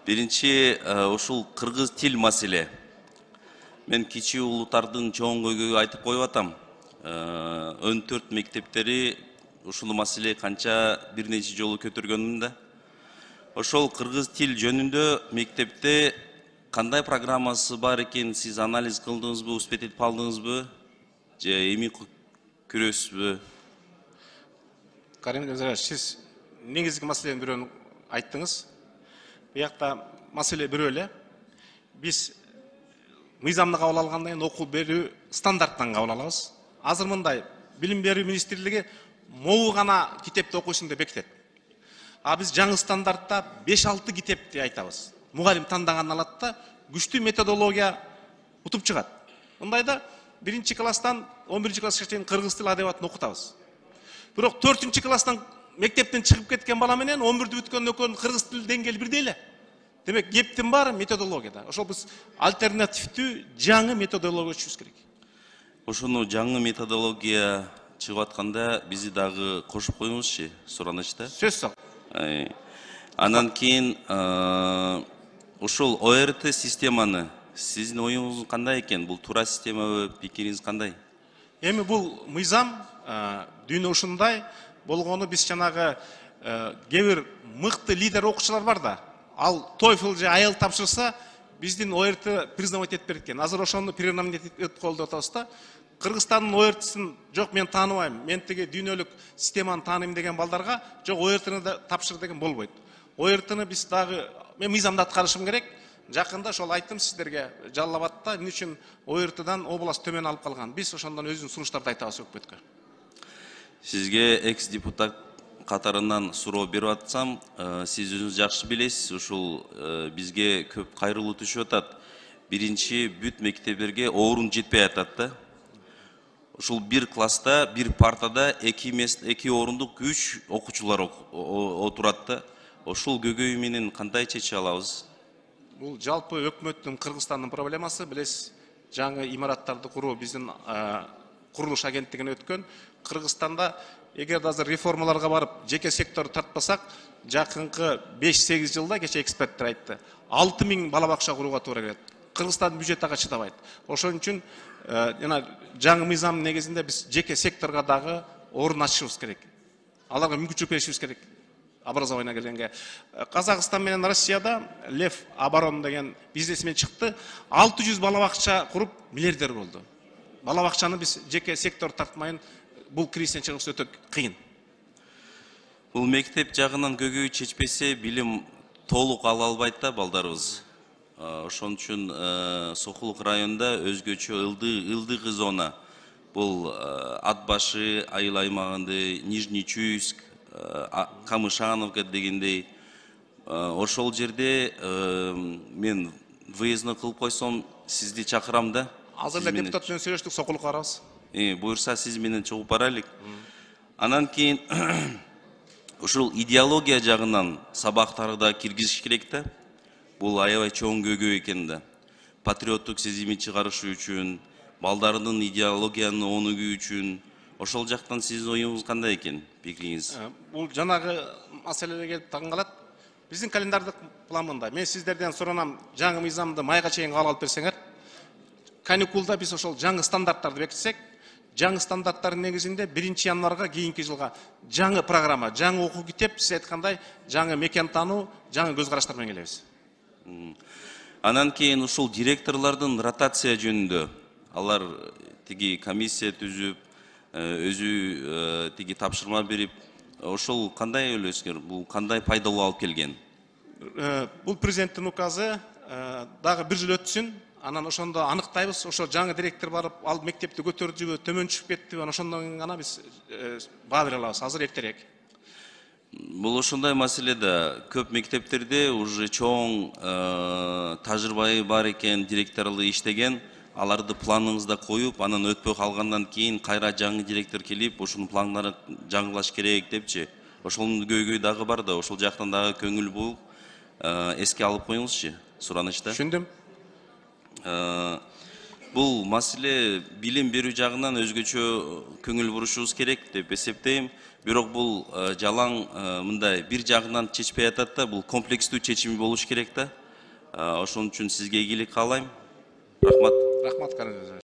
Биринчи ушул кыргыз тил маселе. Мен кичи улуттардын чоң көйгөйү айтып коюп атам. 14 мектептери ушул маселе канча бир нече жолу көтөргөнмүн да. Ошол кыргыз тил жөнүндө мектепте кандай программасы бар экен, сиз анализ кылдыңызбы, успет этип алдыңызбы? Же эми күрөсүзбү? Карим Демзарович, сиз негизги маселенин бирөөнү айттыңыз. Биякта маселе бирөө эле. Биз мыйзамды кабыл алгандан кийин окуу берүү стандарттан кабыл алабыз. Азыр мындай билим берүү министрлиги могу гана китепти окуйсуң деп бекитет. А биз жаңы стандартта 5-6 китепти айтабыз. Мугалим тандаганын алат да күчтүү методология утуп чыгат. Мындайда 1-класстан 11-класска чейин кыргыз тил адебатын окутабыз. Бирок 4-класстан мектептен чыгып кеткен бала менен 11-ді бүткөн экөөнүн кыргыз тил деңгээли бирдей эле. Демек, кептин баары методологияда. Ошол биз альтернативдүү жаңы методология чыгыш керек. Ошону жаңы методология чыгып атканда бизи дагы кошуп коюңузчу, суранычта. Сөз сак. Анан кийин ошол ОРТ системаны сиздин оюңуз кандай экен? Бул туура системабы, пикириңиз кандай? Эми бул мыйзам дүйнө ушундай болгону биз жанагы кээ бир мыкты лидер окуучулар бар да. Ал TOEFL же IELTS тапшырса, биздин ОРТ признавать этип берген. Азыр ошону признавать этип колду атабыз да. Кыргызстандын ОРТсын жок мен тааныбайм, мен тиги дүйнөлүк системаны тааныйм деген балдарга жок ОРТны да тапшыр деген болбойт. ОРТны биз дагы мен мыйзамды аткарышым керек. Жакында ошол айттым сиздерге, Жалал Абадта эмне үчүн ОРТдан область төмөн алып калган. Биз ошондон өзүнүн сунуштарды айтабыз өкмөткө. Сизге экс-депутат катарынан суроо берип атсам, сиз өзүңүз жакшы билесиз, ушул бизге көп кайрылуу түшүп атат. Биринчи бүт мектептерге орун жетпей атат да. Ушул бир класста, бир партада 2 орундук 3 окуучулар отурат да. Ошол көйгөй менен кандай чече алабыз? Бул жалпы өкмөттүн Кыргызстандын проблемасы, билесиз, жаңы имараттарды куруу биздин курулуш агенттигине өткөн. Кыргызстанда эгер азыр реформаларга барып, жеке сектор тартпасак, жакынкы 5-8 жылда кече эксперттер айтты. 6000 бала бакча курууга туура келет. Кыргызстандын бюджети ага чыдабайт. Ошон үчүн жаңы мыйзамдын негизинде биз жеке секторго дагы орун ачышыбыз керек. Аларга мүмкүнчүлүк беришибиз керек. Образованиеге келгенге. Казакстан менен Россияда Лев Оборон деген бизнесмен чыкты. 600 бала бакча куруп миллиардер болду. Бала бакчаны биз жеке сектор тартмайын, бул кризистен чыгыш өтө кыйын. Бул мектеп жагынан көйгөй чечпесе, билим толук ала албайт да балдарыбыз. Ошон үчүн Сокулук районунда өзгөчө ылдыгы зона. Бул Ат башы, Айыл аймагынды, Нижний Чуйск, Камышановка дегендей. Ошол жерде мен выездны кылып койсом, сизди чакырам да. Азыр эле депутат менен сүйлөштүк, Сокулукка барабыз. Буюрса сиз менен чыгып барайлык. Анан кийин ушул идеология жагынан сабактарда киргизиш керек да. Бул аябай чоң көйгөй экен да. Патриоттук сезими чыгарыш үчүн, балдардын идеологияны онугуу үчүн, ошол жактан сиздин оюңуз кандай экен, пикириңиз? Бул жанагы маселеге келип таң калат. Биздин календардык план мындай. Мен сиздерден суранам, жаңы мыйзамды майга чейин кабыл алып берсеңер, каникулда биз ошол жаңы стандарттарды бекитсек, жаңы стандарттардын негизинде 1-январга кийинки жылга жаңы программа, жаңы окуу китеп, сиз айткандай, жаңы мекен таануу, жаңы көз караштар менен келебиз. Анан кийин ушул директорлордун ротация жөнүндө алар тиги комиссия түзүп, өзү тиги тапшырма берип, ошол кандай өлөскөр, бул кандай пайдалуу алып келген? Бул президенттин указы дагы 1 жыл өтсүн, анан ошондо аныктайбыз, ошо жаңы директор барып, ал мектепти көтөрдүбү, төмөн чыгып кеттиби, ошондон гана биз баа бере алабыз. Азыр эртерээк. Бул ошондой маселе да, көп мектептерде уже чоң тажрыйба бар экен, директорлор иштеген, аларды планыңызда коюп, анан өтпөй калгандан кийин кайра жаңы директор келип, ошонун пландарын жаңылаш керек депчи. Ошонун көйгөй дагы бар да, ошол жактан дагы көңүл бул эске алып коюңузчу, суранычта. Түшүндүм. Бул маселе билим берүү жагынан өзгөчө көңүл бурушубуз керек деп эсептейм. Бирок бул жалаң мындай бир жагынан чечпей атат да, бул комплекстүү чечими болуш керек да. Ошон үчүн сизге ийгилик каалайм. Рахмат. Рахмат, Карен.